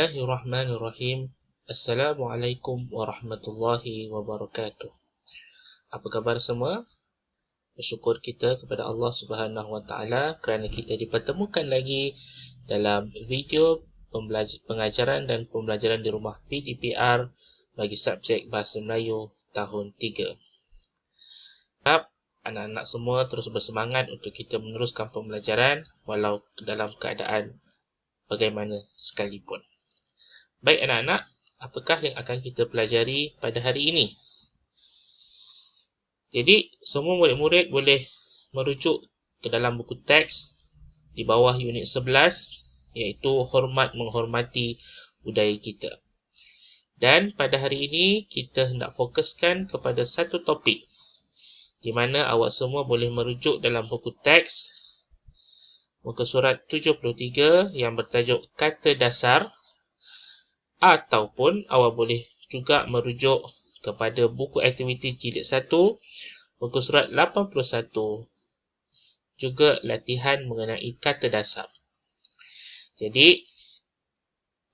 Bismillahirrahmanirrahim. Assalamualaikum warahmatullahi wabarakatuh. Apa khabar semua? Bersyukur kita kepada Allah Subhanahu Wa Taala kerana kita dipertemukan lagi dalam video pengajaran dan pembelajaran di rumah PDPR bagi subjek Bahasa Melayu tahun 3. Harap anak-anak semua terus bersemangat untuk kita meneruskan pembelajaran walau dalam keadaan bagaimana sekalipun. Baik anak-anak, apakah yang akan kita pelajari pada hari ini? Jadi, semua murid-murid boleh merujuk ke dalam buku teks di bawah unit 11, iaitu hormat menghormati budaya kita. Dan pada hari ini, kita hendak fokuskan kepada satu topik di mana awak semua boleh merujuk dalam buku teks muka surat 73 yang bertajuk Kata Dasar, ataupun awak boleh juga merujuk kepada buku aktiviti jilid 1 muka surat 81, juga latihan mengenai kata dasar. Jadi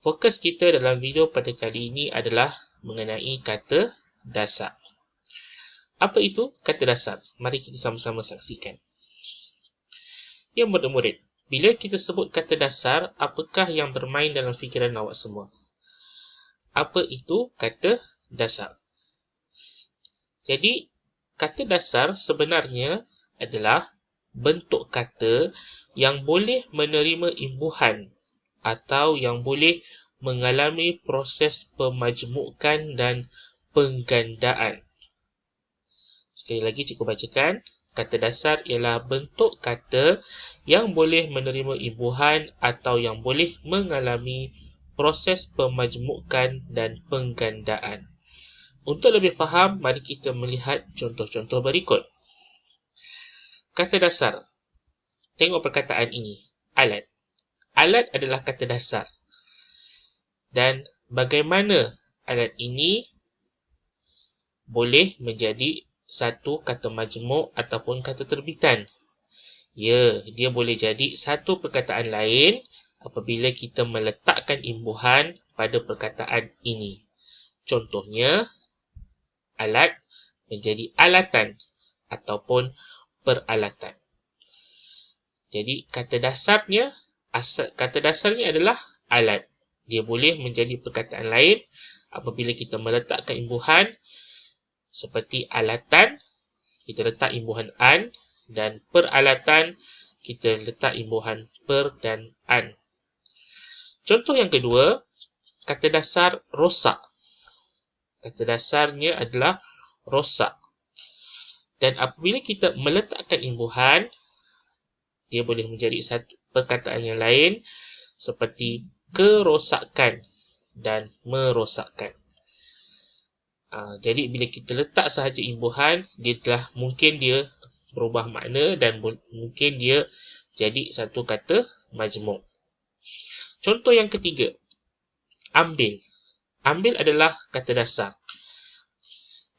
fokus kita dalam video pada kali ini adalah mengenai kata dasar. Apa itu kata dasar? Mari kita sama-sama saksikan. Ya murid-murid, bila kita sebut kata dasar, apakah yang bermain dalam fikiran awak semua? Apa itu kata dasar? Jadi, kata dasar sebenarnya adalah bentuk kata yang boleh menerima imbuhan atau yang boleh mengalami proses pemajmukan dan penggandaan. Sekali lagi cikgu bacakan. Kata dasar ialah bentuk kata yang boleh menerima imbuhan atau yang boleh mengalami proses pemajmukan dan penggandaan. Untuk lebih faham, mari kita melihat contoh-contoh berikut. Kata dasar. Tengok perkataan ini. Alat. Alat adalah kata dasar. Dan bagaimana alat ini boleh menjadi satu kata majmuk ataupun kata terbitan? Ya, dia boleh jadi satu perkataan lain apabila kita meletakkan imbuhan pada perkataan ini. Contohnya, alat menjadi alatan ataupun peralatan. Jadi, kata dasarnya adalah alat. Dia boleh menjadi perkataan lain apabila kita meletakkan imbuhan seperti alatan, kita letak imbuhan an, dan peralatan, kita letak imbuhan per dan an. Contoh yang kedua, kata dasar rosak. Kata dasarnya adalah rosak. Dan apabila kita meletakkan imbuhan, dia boleh menjadi satu perkataan yang lain seperti kerosakan dan merosakkan. Jadi bila kita letak sahaja imbuhan, mungkin dia berubah makna dan mungkin dia jadi satu kata majmuk. Contoh yang ketiga, ambil. Ambil adalah kata dasar.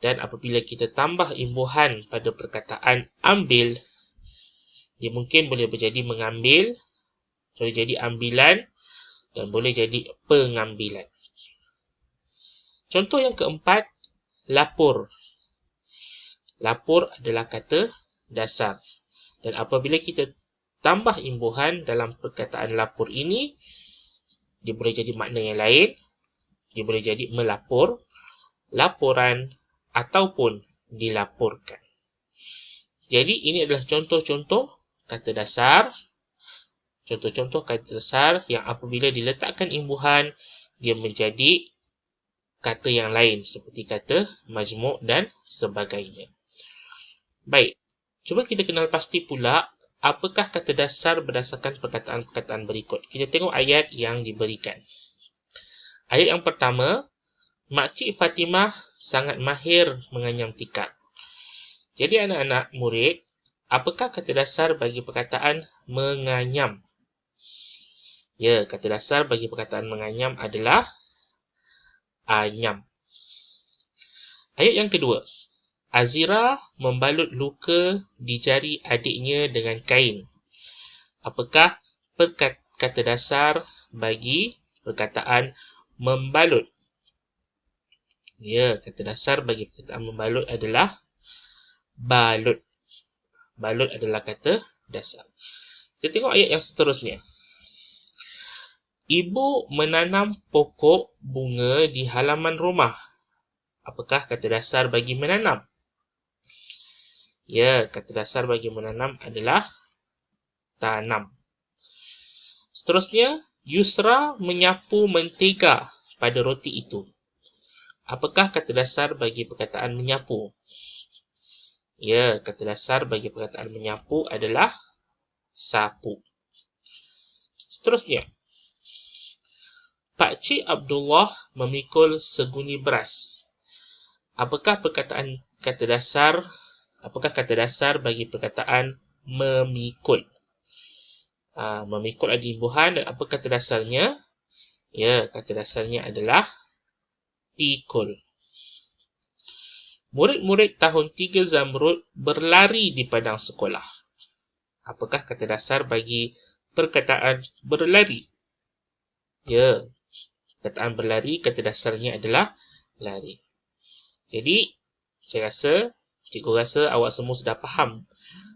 Dan apabila kita tambah imbuhan pada perkataan ambil, dia mungkin boleh menjadi mengambil, boleh jadi ambilan, dan boleh jadi pengambilan. Contoh yang keempat, lapor. Lapor adalah kata dasar. Dan apabila kita tambah imbuhan dalam perkataan lapor ini, dia boleh jadi makna yang lain. Dia boleh jadi melapor, laporan, ataupun dilaporkan. Jadi ini adalah contoh-contoh kata dasar. Contoh-contoh kata dasar yang apabila diletakkan imbuhan, dia menjadi kata yang lain seperti kata majmuk dan sebagainya. Baik, cuba kita kenal pasti pula apakah kata dasar berdasarkan perkataan-perkataan berikut. Kita tengok ayat yang diberikan. Ayat yang pertama, Makcik Fatimah sangat mahir menganyam tikar. Jadi anak-anak murid, apakah kata dasar bagi perkataan menganyam? Ya, kata dasar bagi perkataan menganyam adalah anyam. Ayat yang kedua, Azira membalut luka di jari adiknya dengan kain. Apakah kata dasar bagi perkataan membalut. Ya, kata dasar bagi perkataan membalut adalah balut. Balut adalah kata dasar. Kita tengok ayat yang seterusnya. Ibu menanam pokok bunga di halaman rumah. Apakah kata dasar bagi menanam? Ya, kata dasar bagi menanam adalah tanam. Seterusnya, Yusra menyapu mentega pada roti itu. Apakah kata dasar bagi perkataan menyapu? Ya, kata dasar bagi perkataan menyapu adalah sapu. Seterusnya, Pakcik Abdullah memikul seguni beras. Apakah kata dasar bagi perkataan memikul? Memikul ada imbuhan dan apa kata dasarnya? Ya, kata dasarnya adalah pikul. Murid-murid tahun 3 Zamrud berlari di padang sekolah. Apakah kata dasar bagi perkataan berlari? Ya, perkataan berlari kata dasarnya adalah lari. Jadi, cikgu rasa awak semua sudah faham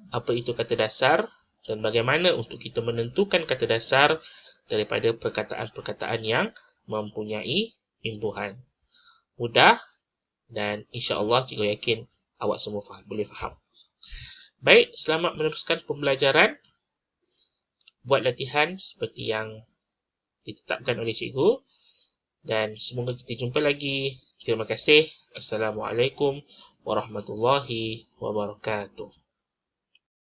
apa itu kata dasar dan bagaimana untuk kita menentukan kata dasar daripada perkataan-perkataan yang mempunyai imbuhan. Mudah dan insya-Allah cikgu yakin awak semua boleh faham. Baik, selamat meneruskan pembelajaran. Buat latihan seperti yang ditetapkan oleh cikgu dan semoga kita jumpa lagi. Terima kasih. Assalamualaikum warahmatullahi wabarakatuh.